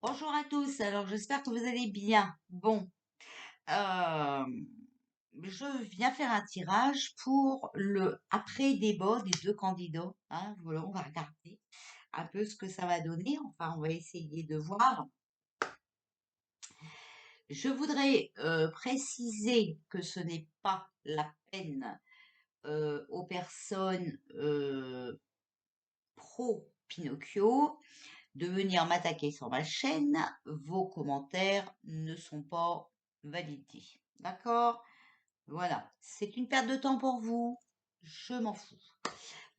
Bonjour à tous, alors j'espère que vous allez bien. Bon, euh, je viens faire un tirage pour le après débat des deux candidats. Hein, voilà, on va regarder un peu ce que ça va donner. Enfin, on va essayer de voir. Je voudrais préciser que ce n'est pas la peine aux personnes pro Pinocchio de venir m'attaquer sur ma chaîne. Vos commentaires ne sont pas validés. D'accord? Voilà. C'est une perte de temps pour vous. Je m'en fous.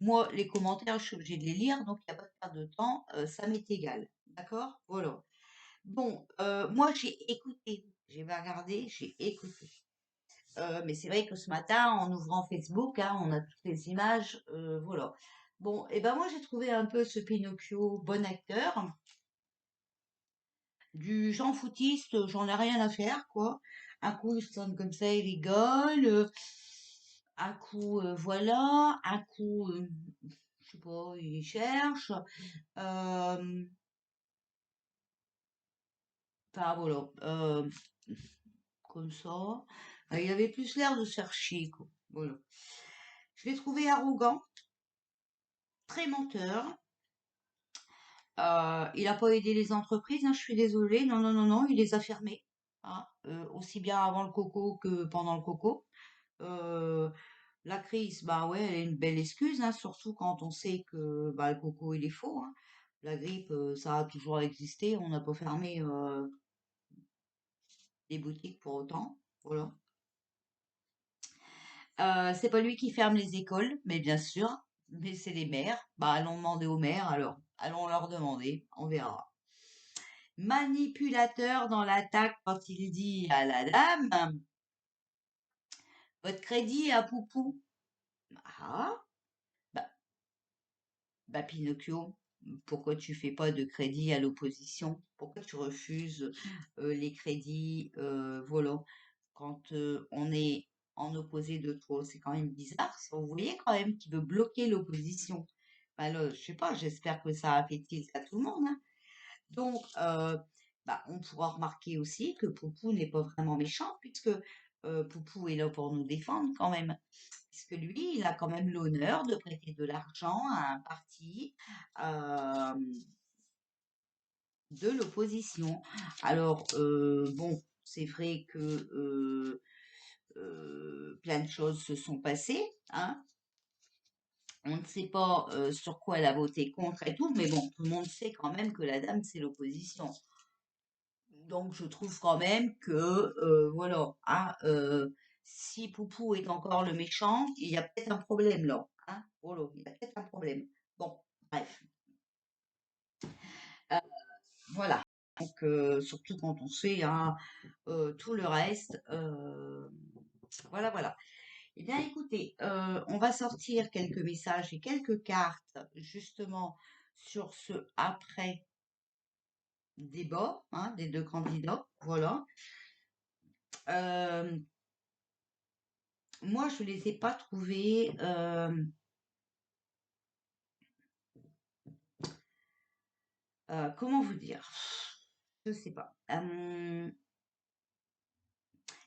Moi, les commentaires, je suis obligée de les lire, donc il n'y a pas de perte de temps. Ça m'est égal. D'accord? Voilà. Bon, moi, j'ai écouté. J'ai pas regardé, j'ai écouté. Mais c'est vrai que ce matin, en ouvrant Facebook, hein, on a toutes les images. Voilà. Bon, et ben moi, j'ai trouvé un peu ce Pinocchio bon acteur. Du Jean foutiste, j'en ai rien à faire, quoi. Un coup, il sonne comme ça, il rigole. Un coup, voilà. Un coup, je sais pas, il cherche. Euh, Enfin, voilà. Comme ça. Il avait plus l'air de se faire chier, quoi. Voilà. Je l'ai trouvé arrogant, très menteur. Il n'a pas aidé les entreprises, hein, je suis désolée. Non, non, non, non, il les a fermées. Hein, aussi bien avant le coco que pendant le coco. Euh, la crise, bah ouais, elle est une belle excuse, hein, surtout quand on sait que bah, le coco il est faux. Hein. La grippe, ça a toujours existé. On n'a pas fermé les boutiques pour autant. Voilà. C'est pas lui qui ferme les écoles, mais bien sûr, mais c'est les maires. Bah allons demander aux maires alors. Allons leur demander, on verra. Manipulateur dans l'attaque quand il dit à la dame, votre crédit est à Poupou. Ah, bah, bah Pinocchio, pourquoi tu fais pas de crédit à l'opposition? Pourquoi tu refuses les crédits, voilà, quand on est en opposé de toi? C'est quand même bizarre, ça. Vous voyez quand même qu'il veut bloquer l'opposition. Bah là, je sais pas, j'espère que ça a fait tilt à tout le monde, hein. Donc, bah, on pourra remarquer aussi que Poupou n'est pas vraiment méchant, puisque Poupou est là pour nous défendre quand même. Puisque lui, il a quand même l'honneur de prêter de l'argent à un parti de l'opposition. Alors, bon, c'est vrai que plein de choses se sont passées, hein. On ne sait pas sur quoi elle a voté contre et tout, mais bon, tout le monde sait quand même que la dame, c'est l'opposition. Donc je trouve quand même que voilà, hein, si Poupou est encore le méchant, il y a peut-être un problème là, hein. Voilà, il y a peut-être un problème. Bon, bref, euh, voilà. Donc surtout quand on sait hein, tout le reste, voilà, voilà. Eh bien, écoutez, on va sortir quelques messages et quelques cartes justement sur ce après débat hein, des deux candidats. Voilà. Euh, Moi, je les ai pas trouvés, comment vous dire? Je sais pas.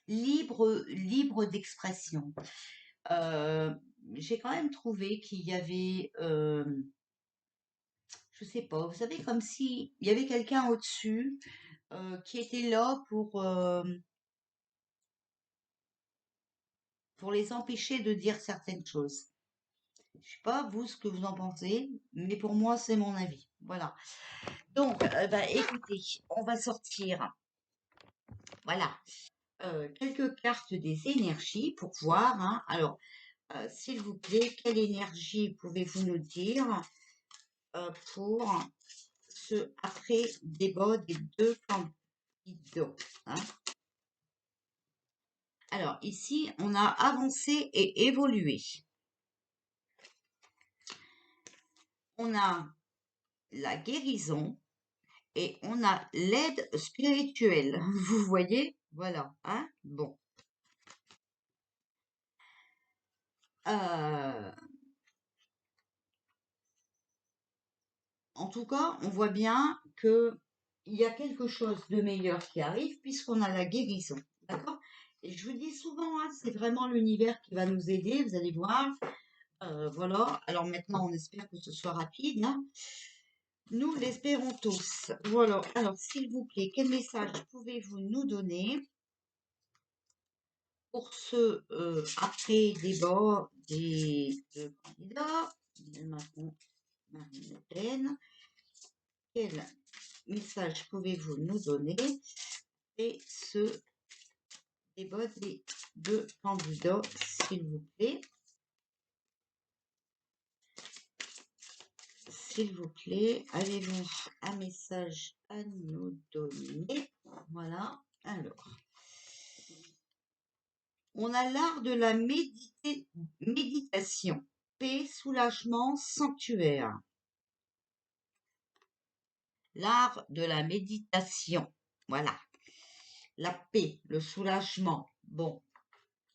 Libre d'expression. Euh, j'ai quand même trouvé qu'il y avait, je sais pas, vous savez, comme si il y avait quelqu'un au-dessus qui était là pour les empêcher de dire certaines choses. Je sais pas vous ce que vous en pensez, mais pour moi c'est mon avis. Voilà. Donc, bah, écoutez, on va sortir. Voilà. Quelques cartes des énergies pour voir. Hein. Alors, s'il vous plaît, quelle énergie pouvez-vous nous dire pour ce après débat des deux candidats hein. Alors, ici, on a avancé et évolué. On a la guérison et on a l'aide spirituelle. Vous voyez? Voilà. Hein bon. Euh, En tout cas, on voit bien que il y a quelque chose de meilleur qui arrive puisqu'on a la guérison. D'accord? Et je vous dis souvent, hein, c'est vraiment l'univers qui va nous aider, vous allez voir. Voilà. Alors maintenant, on espère que ce soit rapide, hein. Nous l'espérons tous. Voilà. Alors, s'il vous plaît, quel message pouvez-vous nous donner pour ce après débat des deux candidats? Maintenant, Marine Le Pen. Quel message pouvez-vous nous donner et ce débat des deux candidats, s'il vous plaît? S'il vous plaît, avez-vous un message à nous donner? Voilà. Alors, on a l'art de la méditation, paix, soulagement, sanctuaire. L'art de la méditation. Voilà. La paix, le soulagement. Bon.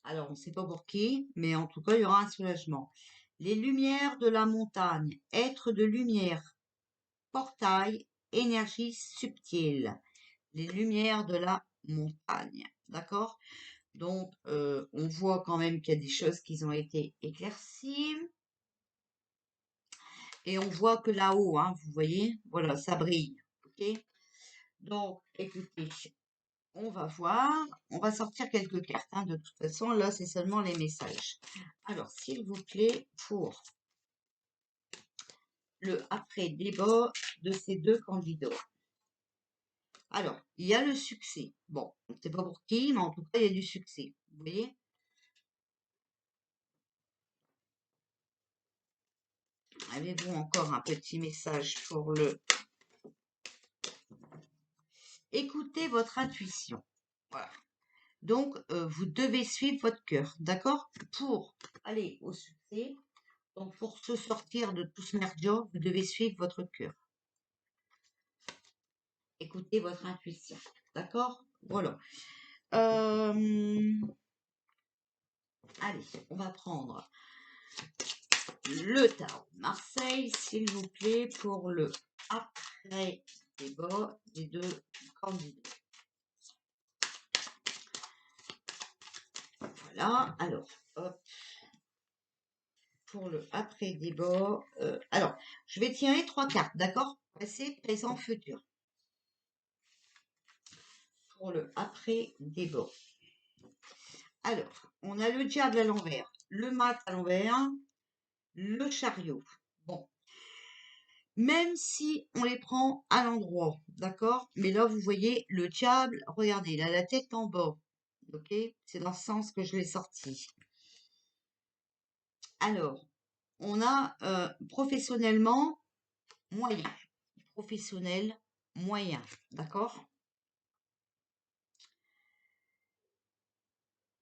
Alors, on ne sait pas pour qui, mais en tout cas, il y aura un soulagement. Les lumières de la montagne. Être de lumière. Portail. Énergie subtile. Les lumières de la montagne. D'accord? Donc, on voit quand même qu'il y a des choses qui ont été éclaircies. Et on voit que là-haut, hein, vous voyez, voilà, ça brille. Ok? Donc, écoutez, on va voir. On va sortir quelques cartes, hein, de toute façon, là, c'est seulement les messages. Alors, s'il vous plaît, pour le après-débat de ces deux candidats. Alors, il y a le succès. Bon, on ne sait pas pour qui, mais en tout cas, il y a du succès. Vous voyez? Avez-vous encore un petit message pour le... Écoutez votre intuition. Voilà. Donc, vous devez suivre votre cœur, d'accord? Pour aller au succès, donc pour se sortir de tout ce merdier, vous devez suivre votre cœur. Écoutez votre intuition, d'accord? Voilà. Allez, on va prendre le tarot de Marseille, s'il vous plaît, pour le après-débat des deux candidats. Voilà, alors, hop. Pour le après-débat, alors, je vais tirer 3 cartes, d'accord? Passé, présent, futur. Pour le après-débat. Alors, on a le diable à l'envers, le mat à l'envers, le chariot. Bon, même si on les prend à l'endroit, d'accord? Mais là, vous voyez, le diable, regardez, il a la tête en bas, ok? C'est dans ce sens que je l'ai sorti. Alors, on a professionnellement moyen, professionnel moyen, d'accord?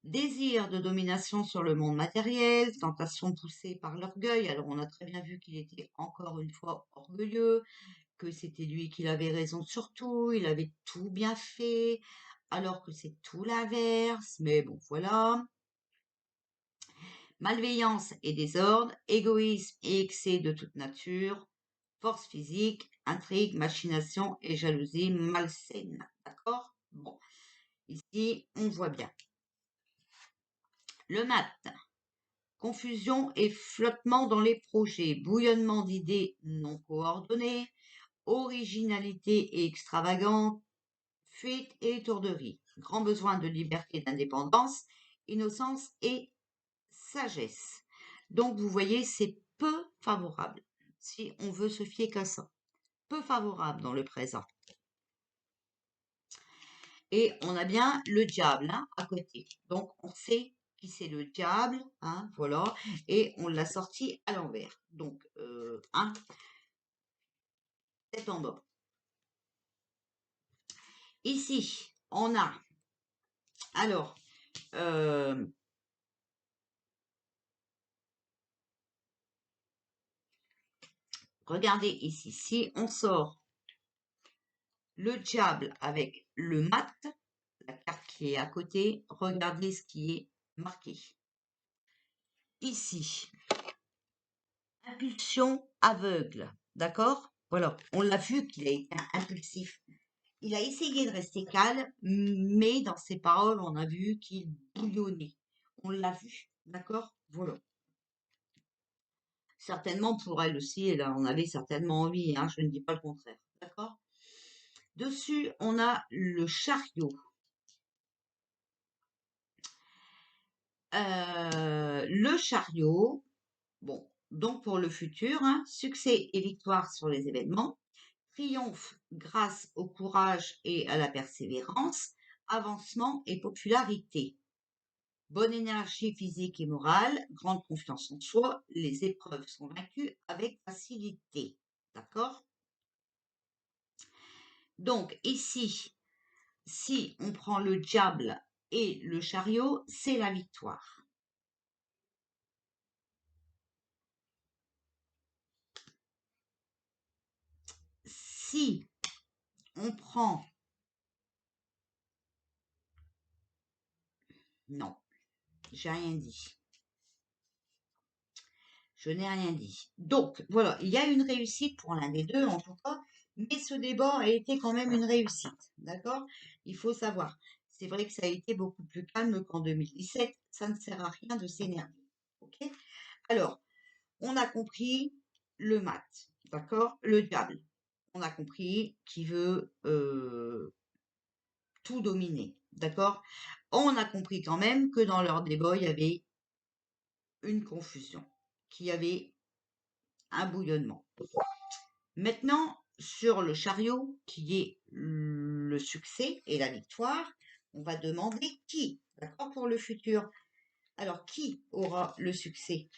Désir de domination sur le monde matériel, tentation poussée par l'orgueil. Alors, on a très bien vu qu'il était encore une fois orgueilleux, que c'était lui qui avait raison sur tout, il avait tout bien fait, alors que c'est tout l'inverse. Mais bon, voilà. Malveillance et désordre, égoïsme et excès de toute nature, force physique, intrigue, machination et jalousie malsaine. D'accord? Bon, ici, on voit bien. Le mat. Confusion et flottement dans les projets, bouillonnement d'idées non coordonnées, originalité et extravagante, fuite et étourderie, grand besoin de liberté et d'indépendance, innocence et sagesse. Donc vous voyez, c'est peu favorable, si on veut se fier qu'à ça. Peu favorable dans le présent. Et on a bien le diable, hein, à côté. Donc on sait qui c'est le diable, hein, voilà, et on l'a sorti à l'envers. Donc, tête en bas. Ici, on a, alors, regardez ici, si on sort le diable avec le mat, la carte qui est à côté, regardez ce qui est marqué. Ici, impulsion aveugle, d'accord? Voilà, on l'a vu qu'il a été impulsif. il a essayé de rester calme, mais dans ses paroles, on a vu qu'il bouillonnait. On l'a vu, d'accord? Voilà. Certainement pour elle aussi, elle en avait certainement envie, hein, je ne dis pas le contraire, d'accord? Dessus, on a le chariot. Le chariot, bon, donc pour le futur, hein, succès et victoire sur les événements, triomphe grâce au courage et à la persévérance, avancement et popularité. Bonne énergie physique et morale, grande confiance en soi, les épreuves sont vaincues avec facilité. D'accord? Donc ici, si on prend le diable et le chariot, c'est la victoire. Si on prend... Non, j'ai rien dit. Je n'ai rien dit. Donc, voilà, il y a une réussite pour l'un des deux, en tout cas, mais ce débat a été quand même une réussite, d'accord? Il faut savoir. C'est vrai que ça a été beaucoup plus calme qu'en 2017, ça ne sert à rien de s'énerver, ok? Alors, on a compris le mat, d'accord? Le diable. On a compris qui veut tout dominer, d'accord? On a compris quand même que dans leur débat, il y avait une confusion, qu'il y avait un bouillonnement. Maintenant, sur le chariot, qui est le succès et la victoire, on va demander qui, d'accord, pour le futur. Alors, qui aura le succès?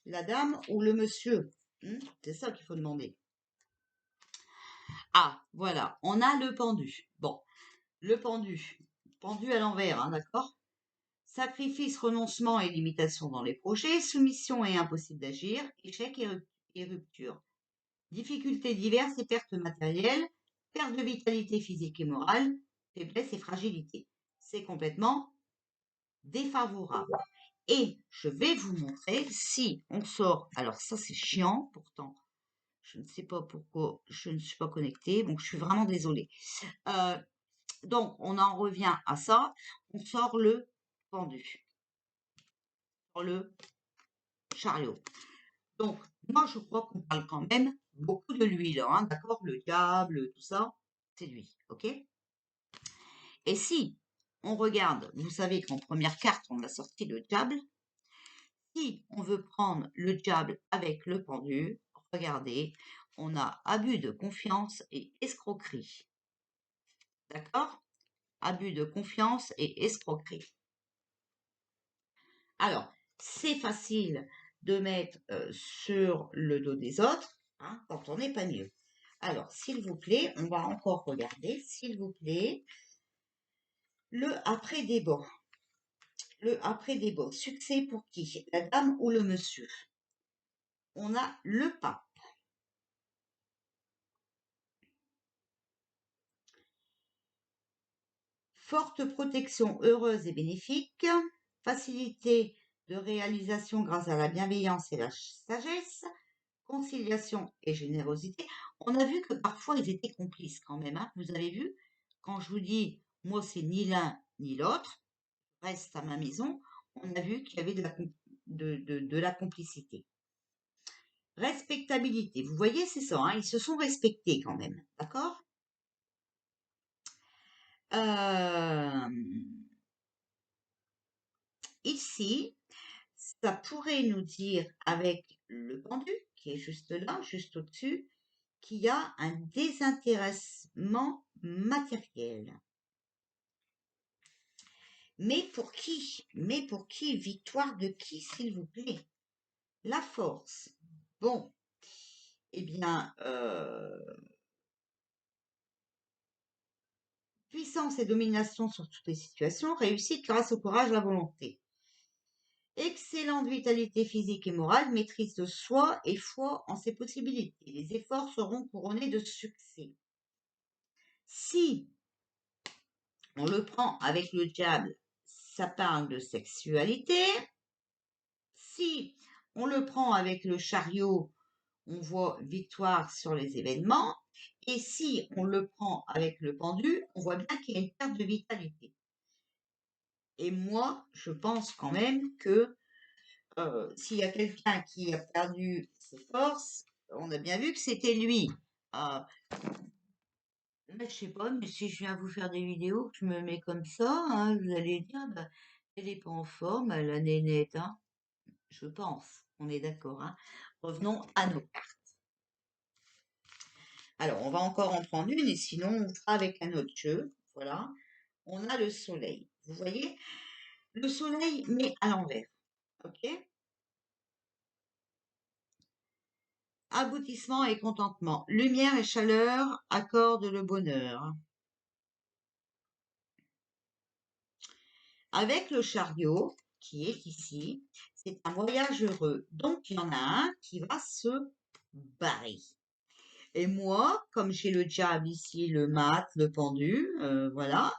La dame ou le monsieur? C'est ça qu'il faut demander. Ah, voilà, on a le pendu. Bon, le pendu à l'envers, hein, d'accord? Sacrifice, renoncement et limitation dans les projets, soumission et impossible d'agir, échec et rupture. Difficultés diverses et pertes matérielles, perte de vitalité physique et morale, faiblesse et fragilité. C'est complètement défavorable. Et je vais vous montrer si on sort. Alors ça c'est chiant, pourtant je ne sais pas pourquoi je ne suis pas connectée, donc je suis vraiment désolée. Donc on en revient à ça, on sort le pendu, le chariot. Donc moi je crois qu'on parle quand même beaucoup de lui là, hein, d'accord? Le diable, tout ça, c'est lui, ok? Et si on regarde, vous savez qu'en première carte, on a sorti le diable. Si on veut prendre le diable avec le pendu, regardez, on a abus de confiance et escroquerie. D'accord? Abus de confiance et escroquerie. Alors, c'est facile de mettre sur le dos des autres, hein, quand on n'est pas mieux. Alors, s'il vous plaît, on va encore regarder, s'il vous plaît, le après débat. Le après débat. Succès pour qui? La dame ou le monsieur? On a le pape. Forte protection heureuse et bénéfique. Facilité de réalisation grâce à la bienveillance et la sagesse. Conciliation et générosité. On a vu que parfois ils étaient complices quand même, hein. Vous avez vu? Quand je vous dis, moi c'est ni l'un ni l'autre, reste à ma maison, on a vu qu'il y avait de la complicité. Respectabilité. Vous voyez, c'est ça, hein, ils se sont respectés quand même, d'accord? Ici, ça pourrait nous dire avec le pendu, qui est juste là, juste au-dessus, qu'il y a un désintéressement matériel. Mais pour qui? Mais pour qui? Victoire de qui, s'il vous plaît? La force. Bon, eh bien, puissance et domination sur toutes les situations, réussite grâce au courage et à la volonté. Excellente vitalité physique et morale, maîtrise de soi et foi en ses possibilités. Les efforts seront couronnés de succès. Si on le prend avec le diable, ça parle de sexualité. Si on le prend avec le chariot, on voit victoire sur les événements. Et si on le prend avec le pendu, on voit bien qu'il y a une perte de vitalité. Et moi, je pense quand même que s'il y a quelqu'un qui a perdu ses forces, on a bien vu que c'était lui. Euh, mais je sais pas, mais si je viens vous faire des vidéos, que je me mets comme ça, hein, vous allez dire, bah, elle est pas en forme, la nénette, hein. Je pense, on est d'accord, hein. Revenons à nos cartes. Alors, on va encore en prendre une, et sinon, on fera avec un autre jeu. Voilà. On a le soleil. Vous voyez? Le soleil, mais à l'envers. OK? Aboutissement et contentement. Lumière et chaleur accordent le bonheur. Avec le chariot, qui est ici, c'est un voyage heureux. Donc, il y en a un qui va se barrer. Et moi, comme j'ai le diable ici, le mat, le pendu, voilà,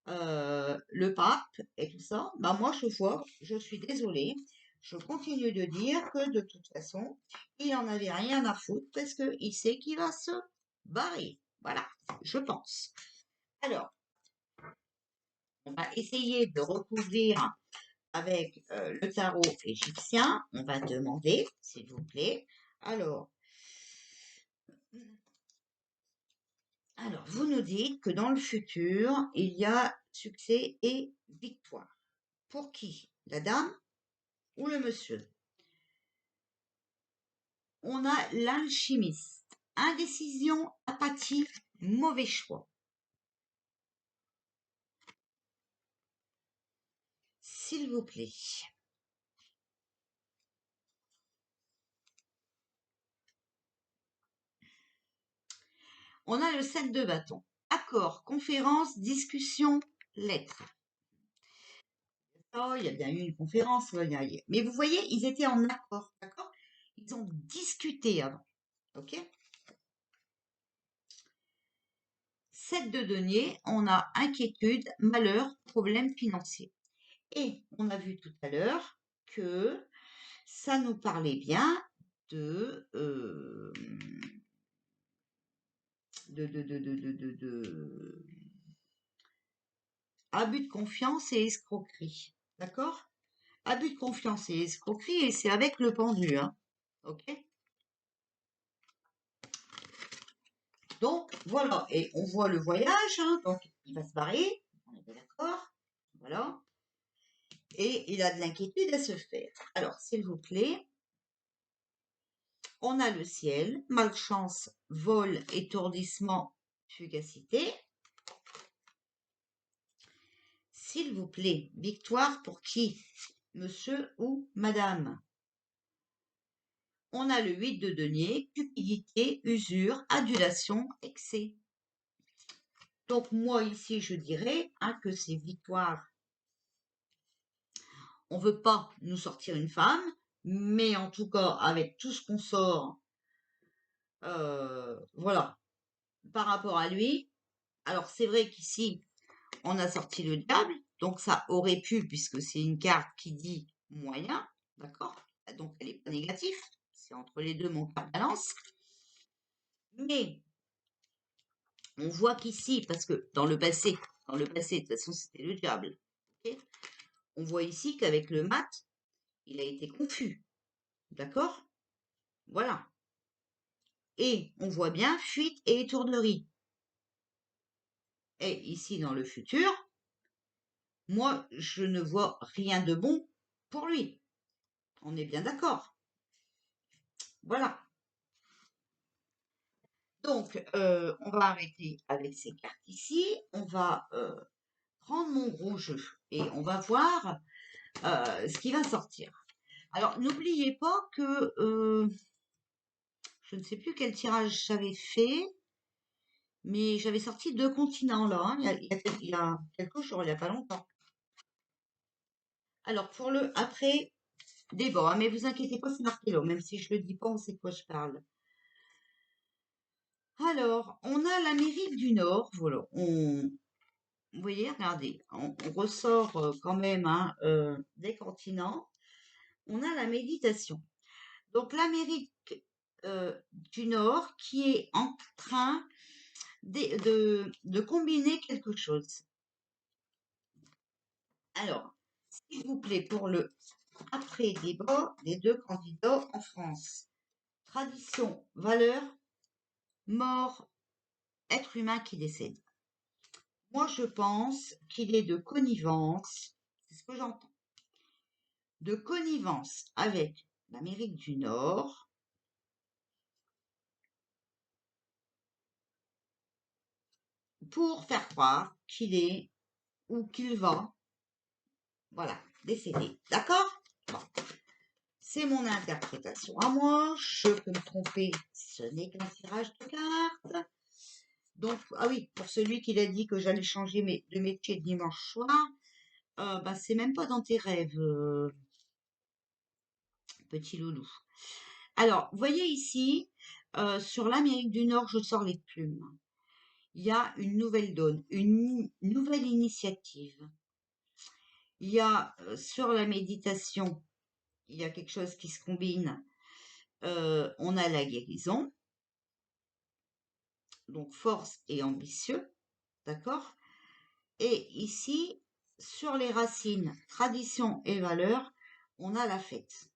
le pape et tout ça, bah moi, je vois, je suis désolée, je continue de dire que de toute façon, il en avait rien à foutre parce qu'il sait qu'il va se barrer. Voilà, je pense. Alors, on va essayer de recouvrir avec le tarot égyptien. On va demander, s'il vous plaît. Alors, vous nous dites que dans le futur, il y a succès et victoire. Pour qui? La dame ou le monsieur? On a l'alchimiste. Indécision, apathie, mauvais choix. S'il vous plaît. On a le 7 de bâton. Accord, conférence, discussion, lettre. Oh, il y a bien eu une conférence, mais vous voyez, ils étaient en accord, d'accord? Ils ont discuté avant, ok? 7 de denier, on a inquiétude, malheur, problème financier. Et on a vu tout à l'heure que ça nous parlait bien de, abus de confiance et escroquerie. D'accord? Abus de confiance et escroquerie, et c'est avec le pendu, hein. Ok? Donc, voilà. Et on voit le voyage, hein, donc il va se barrer. On est d'accord? Voilà. Et il a de l'inquiétude à se faire. Alors, s'il vous plaît, on a le ciel, malchance, vol, étourdissement, fugacité. S'il vous plaît, victoire pour qui? Monsieur ou madame? On a le 8 de denier, cupidité, usure, adulation, excès. Donc moi ici, je dirais que c'est victoire. On ne veut pas nous sortir une femme, mais en tout cas, avec tout ce qu'on sort, voilà, par rapport à lui. Alors c'est vrai qu'ici, on a sorti le diable, donc ça aurait pu, puisque c'est une carte qui dit moyen, d'accord? Donc elle n'est pas négative, c'est entre les deux mon carte balance. Mais on voit qu'ici, parce que dans le passé, de toute façon, c'était le diable. Okay, on voit ici qu'avec le mat, il a été confus, d'accord? Voilà. Et on voit bien fuite et étourderie. Et ici, dans le futur, moi, je ne vois rien de bon pour lui. On est bien d'accord. Voilà. Donc, on va arrêter avec ces cartes ici. On va prendre mon gros jeu et on va voir ce qui va sortir. Alors, n'oubliez pas que je ne sais plus quel tirage j'avais fait, mais j'avais sorti 2 continents là, hein, il y a quelques jours, il n'y a pas longtemps. Alors, pour le après, des bords, hein, mais vous inquiétez pas, c'est marqué là, même si je le dis pas, on sait de quoi je parle. Alors, on a l'Amérique du Nord, voilà, vous voyez, regardez, on ressort quand même hein, des continents. On a la méditation. Donc l'Amérique du Nord qui est en train de combiner quelque chose. Alors, s'il vous plaît, pour le après-débat des deux candidats en France. Tradition, valeur, mort, être humain qui décède. Moi, je pense qu'il est de connivence, c'est ce que j'entends, de connivence avec l'Amérique du Nord pour faire croire qu'il est ou qu'il va, voilà, décéder. D'accord? Bon. C'est mon interprétation à moi, je peux me tromper, ce n'est qu'un tirage de cartes. Donc, ah oui, pour celui qui a dit que j'allais changer de métier dimanche soir, bah, c'est même pas dans tes rêves, petit loulou. Alors, vous voyez ici, sur l'Amérique du Nord, je sors les plumes. Il y a une nouvelle donne, une nouvelle initiative. Il y a sur la méditation, il y a quelque chose qui se combine. On a la guérison, donc force et ambitieux, d'accord? Et ici, sur les racines, tradition et valeurs, on a la fête.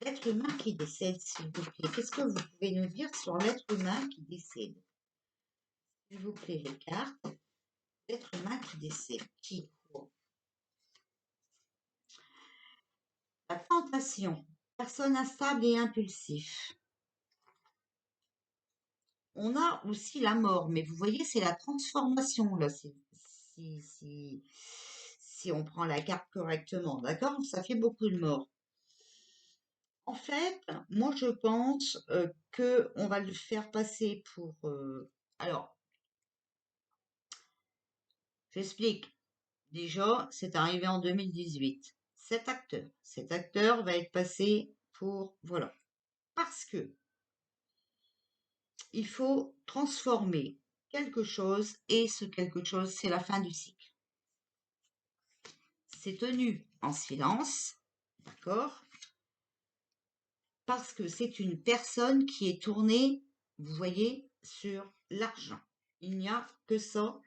L'être humain qui décède, s'il vous plaît. Qu'est-ce que vous pouvez nous dire sur l'être humain qui décède? S'il vous plaît, les cartes. L'être humain qui décède. Qui? La tentation. Personne instable et impulsif. On a aussi la mort, mais vous voyez, c'est la transformation, là, si on prend la carte correctement, d'accord? Ça fait beaucoup de morts. En fait, moi, je pense que on va le faire passer pour... alors, j'explique. Déjà, c'est arrivé en 2018. Cet acteur va être passé pour... Voilà. Parce que il faut transformer quelque chose et ce quelque chose, c'est la fin du cycle. C'est tenu en silence, d'accord? Parce que c'est une personne qui est tournée, vous voyez, sur l'argent. Il n'y a que ça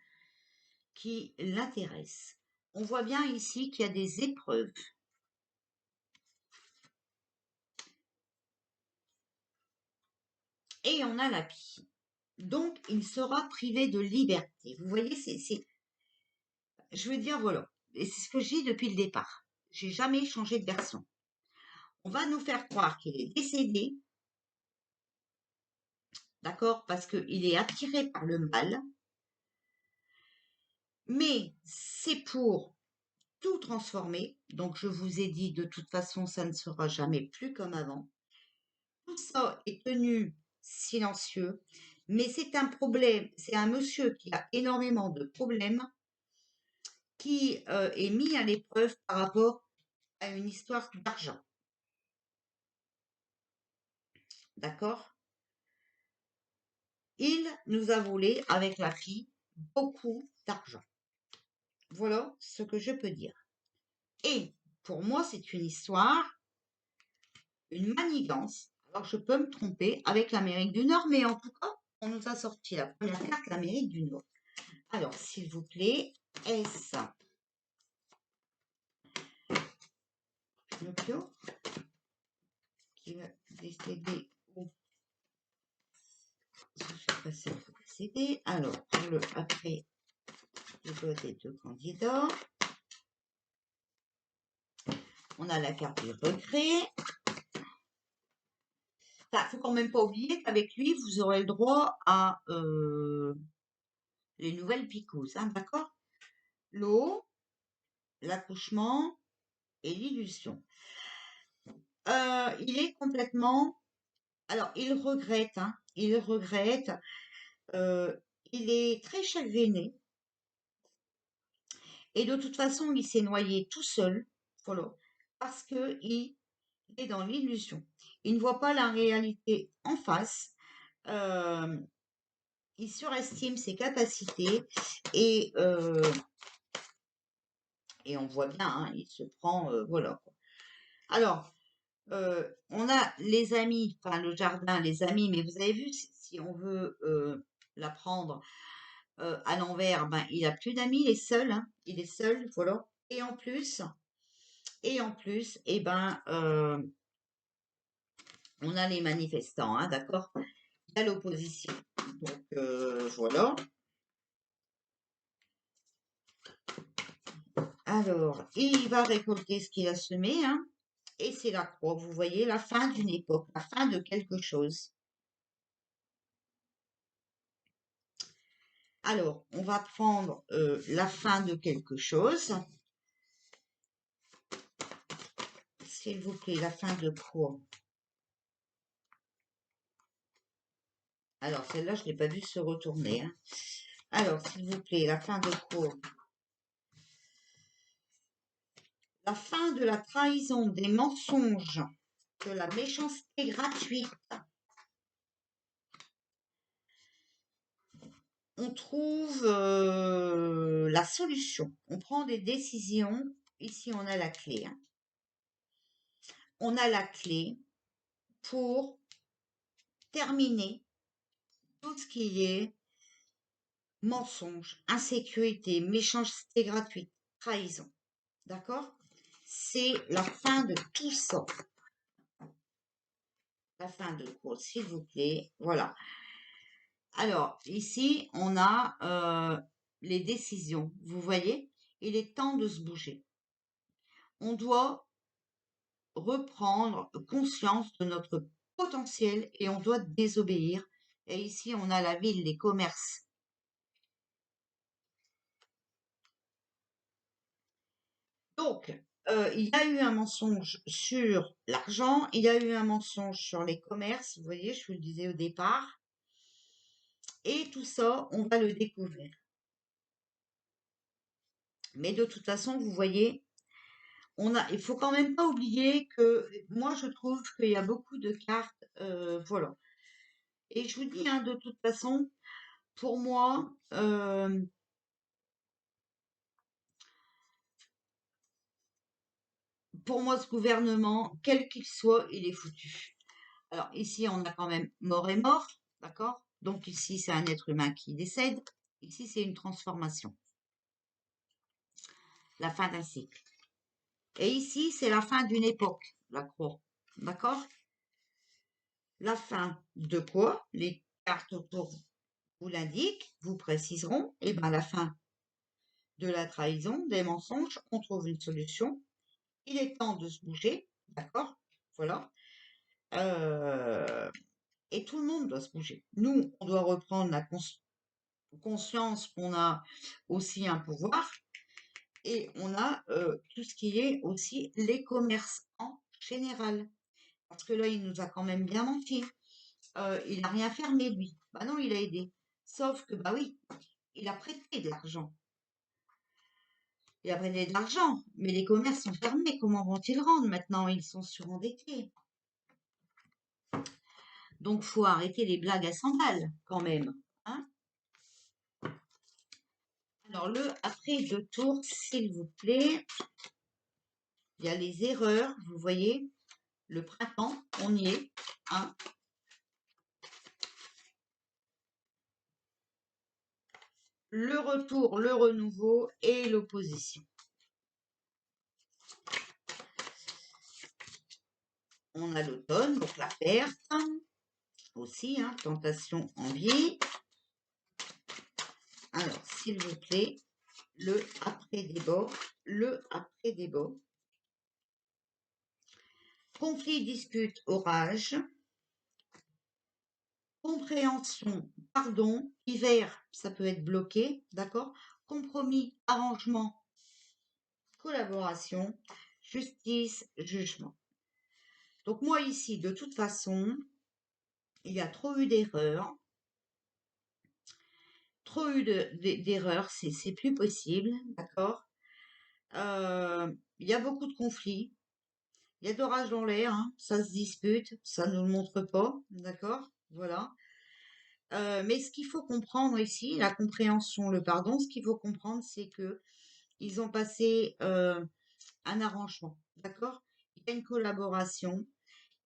qui l'intéresse. On voit bien ici qu'il y a des épreuves. Et on a la pie. Donc, il sera privé de liberté. Vous voyez, je veux dire, voilà. Et c'est ce que je dis depuis le départ. J'ai jamais changé de version. On va nous faire croire qu'il est décédé, d'accord, parce qu'il est attiré par le mal. Mais c'est pour tout transformer. Donc, je vous ai dit, de toute façon, ça ne sera jamais plus comme avant. Tout ça est tenu silencieux, mais c'est un problème, c'est un monsieur qui a énormément de problèmes, qui est mis à l'épreuve par rapport à une histoire d'argent. D'accord? Il nous a volé avec la fille beaucoup d'argent. Voilà ce que je peux dire. Et pour moi, c'est une histoire, une manigance. Alors, je peux me tromper avec l'Amérique du Nord, mais en tout cas, on nous a sorti la première carte, l'Amérique du Nord. Alors, s'il vous plaît, est-ce Pinocchio qui va décéder ou se faire passer pour décéder? Alors, pour le après, je dois des deux candidats. On a la carte du regret. Enfin, faut quand même pas oublier qu'avec lui, vous aurez le droit à les nouvelles picouses, hein, d'accord? L'eau, l'accouchement et l'illusion. Il est complètement... Alors, il regrette, hein, il regrette. Il est très chagriné. Et de toute façon, il s'est noyé tout seul, voilà, parce qu'il est dans l'illusion. Il ne voit pas la réalité en face. Euh, il surestime ses capacités et, et on voit bien, hein, il se prend, voilà, quoi. Alors, On a les amis, enfin le jardin, les amis, mais vous avez vu, si on veut la prendre à l'envers, ben, il a plus d'amis, il est seul, hein, il est seul, voilà. Et en plus, eh ben, on a les manifestants, hein, d'accord? Il y a l'opposition. Donc voilà. Alors, il va récolter ce qu'il a semé, hein, et c'est la croix, vous voyez, la fin d'une époque, la fin de quelque chose. Alors, on va prendre la fin de quelque chose. S'il vous plaît, la fin de quoi? Alors, celle-là, je ne l'ai pas vue se retourner, hein. Alors, s'il vous plaît, la fin de quoi? La fin de la trahison, des mensonges, de la méchanceté gratuite. On trouve la solution. On prend des décisions. Ici, on a la clé, hein. On a la clé pour terminer tout ce qui est mensonge, insécurité, méchanceté gratuite, trahison. D'accord? C'est la fin de tout ça. La fin de quoi, s'il vous plaît. Voilà. Alors, ici, on a les décisions. Vous voyez, il est temps de se bouger. On doit reprendre conscience de notre potentiel et on doit désobéir. Et ici, on a la ville, les commerces. Donc, il y a eu un mensonge sur l'argent, il y a eu un mensonge sur les commerces, vous voyez, je vous le disais au départ. Et tout ça, on va le découvrir. Mais de toute façon, vous voyez, il faut quand même pas oublier que moi, je trouve qu'il y a beaucoup de cartes, voilà. Et je vous dis, hein, de toute façon, pour moi, ce gouvernement, quel qu'il soit, il est foutu. Alors ici, on a quand même mort et mort, d'accord? Donc ici, c'est un être humain qui décède. Ici, c'est une transformation, la fin d'un cycle. Et ici, c'est la fin d'une époque, la croix, d'accord? La fin de quoi? Les cartes autour vous l'indiquent, vous préciseront. Et bien, la fin de la trahison, des mensonges, on trouve une solution. Il est temps de se bouger, d'accord? Voilà. Et tout le monde doit se bouger. Nous, on doit reprendre la conscience qu'on a aussi un pouvoir et on a tout ce qui est aussi les commerces en général. Parce que là, il nous a quand même bien menti. Il n'a rien fermé, lui. Bah non, il a aidé. Sauf que, bah oui, il a prêté de l'argent. Il a prêté de l'argent, mais les commerces sont fermés. Comment vont-ils rendre maintenant? Ils sont surendettés. Donc, faut arrêter les blagues à 100 balles, quand même, hein. Alors, le après de tours, s'il vous plaît. Il y a les erreurs, vous voyez. Le printemps, on y est, hein. Le retour, le renouveau et l'opposition. On a l'automne, donc la perte aussi, hein, tentation, envie. Alors, s'il vous plaît, le après-débat, le après-débat. Conflit, dispute, orage. Compréhension, pardon. Hiver, ça peut être bloqué, d'accord? Compromis, arrangement, collaboration. Justice, jugement. Donc moi ici, de toute façon, il y a trop eu d'erreurs. Trop eu d'erreurs, c'est plus possible, d'accord? Il y a beaucoup de conflits. Il y a d'orage dans l'air, hein, ça se dispute, ça ne nous le montre pas, d'accord? Voilà. Mais ce qu'il faut comprendre ici, la compréhension, le pardon, ce qu'il faut comprendre, c'est que ils ont passé un arrangement, d'accord? Il y a une collaboration.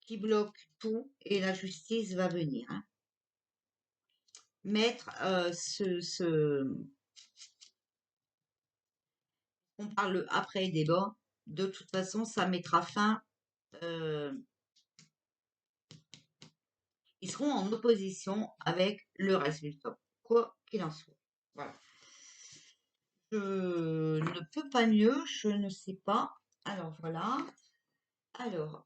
qui bloque tout et la justice va venir, hein. Mettre on parle après débat, de toute façon, ça mettra fin. euh, Ils seront en opposition avec le résultat, quoi qu'il en soit. Voilà. Je ne peux pas mieux, je ne sais pas. Alors voilà. Alors,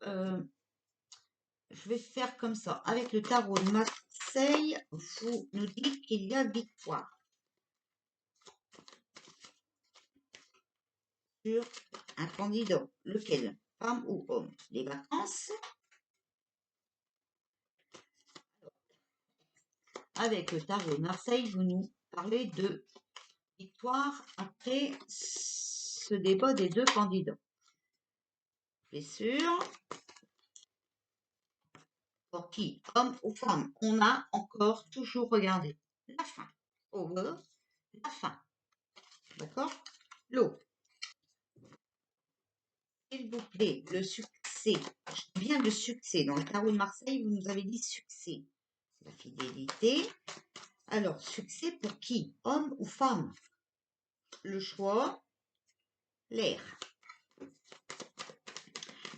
je vais faire comme ça. Avec le tarot de Marseille, vous nous dites qu'il y a victoire sur un candidat. Lequel? Femme ou homme? Les vacances. Avec le tarot de Marseille, vous nous parlez de victoire après ce débat des deux candidats. C'est sûr. Pour qui? Homme ou femme? On a encore toujours regardé la fin. Over, la fin. D'accord? L'eau. S'il vous plaît, le succès. Je dis bien le succès. Dans le tarot de Marseille, vous nous avez dit succès. La fidélité. Alors, succès pour qui? Homme ou femme? Le choix. L'air.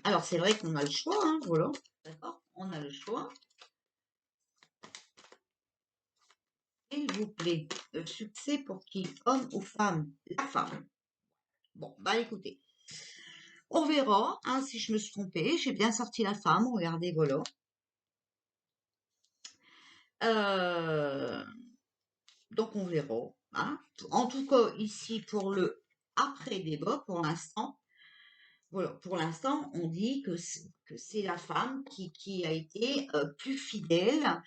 Alors, c'est vrai qu'on a le choix, hein, voilà. D'accord? On a le choix. S'il vous plaît, le succès pour qui? Homme ou femme? La femme. Bon, bah écoutez. On verra, hein, si je me suis trompée. J'ai bien sorti la femme, regardez, voilà. Donc on verra, hein. En tout cas, ici, pour le après-débat, pour l'instant, voilà, pour l'instant, on dit que c'est la femme qui a été plus fidèle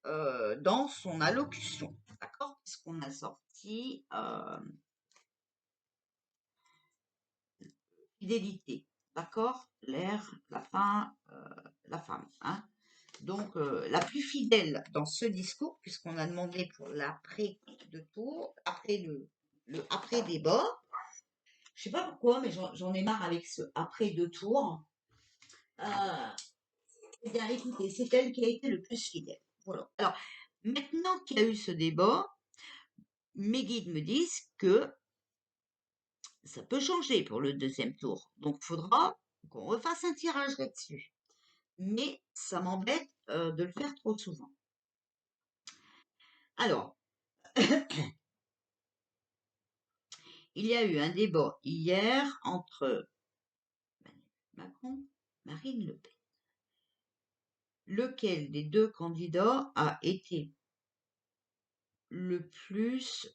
dans son allocution. D'accord? Puisqu'on a sorti fidélité. D'accord? L'air, la fin, la femme. Hein? Donc, la plus fidèle dans ce discours, puisqu'on a demandé pour l'après de tour, après le après-débat. Je sais pas pourquoi, mais j'en ai marre avec ce après deux tours. Eh bien, écoutez, c'est elle qui a été le plus fidèle. Voilà. Alors, maintenant qu'il y a eu ce débat, mes guides me disent que ça peut changer pour le deuxième tour. Donc, il faudra qu'on refasse un tirage là-dessus. Mais ça m'embête de le faire trop souvent. Alors, il y a eu un débat hier entre Macron, Marine Le Pen. Lequel des deux candidats a été le plus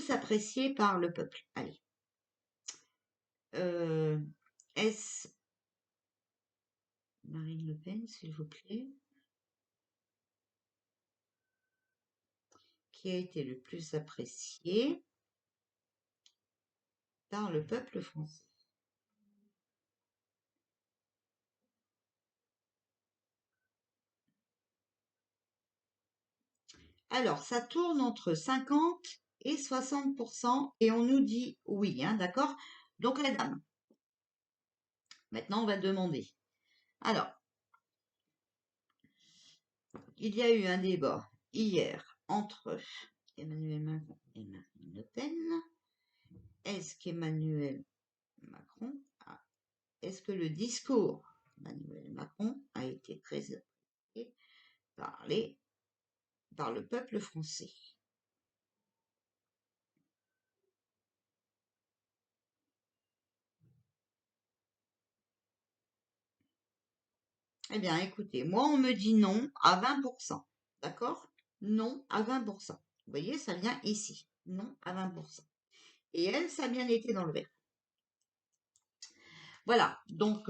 apprécié par le peuple? Allez. Est-ce Marine Le Pen, s'il vous plaît, qui a été le plus apprécié par le peuple français? Alors, ça tourne entre 50 et 60% et on nous dit oui, hein, d'accord? Donc, la dame. Maintenant, on va demander. Alors, il y a eu un débat hier entre Emmanuel Macron et Marine Le Pen. Est-ce qu'Emmanuel Macron est-ce que le discours d'Emmanuel Macron a été très apprécié par le peuple français? Eh bien, écoutez, moi, on me dit non à 20%. D'accord? Non à 20%. Vous voyez, ça vient ici. Non à 20%. Et elle, ça a bien été dans le vert. Voilà. Donc,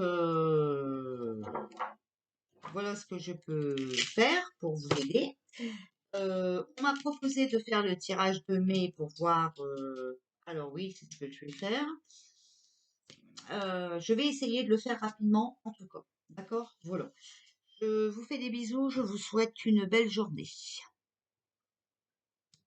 voilà ce que je peux faire pour vous aider. On m'a proposé de faire le tirage de mai pour voir. Alors oui, c'est ce que je vais faire. Je vais essayer de le faire rapidement, en tout cas. D'accord? Voilà. Je vous fais des bisous. Je vous souhaite une belle journée.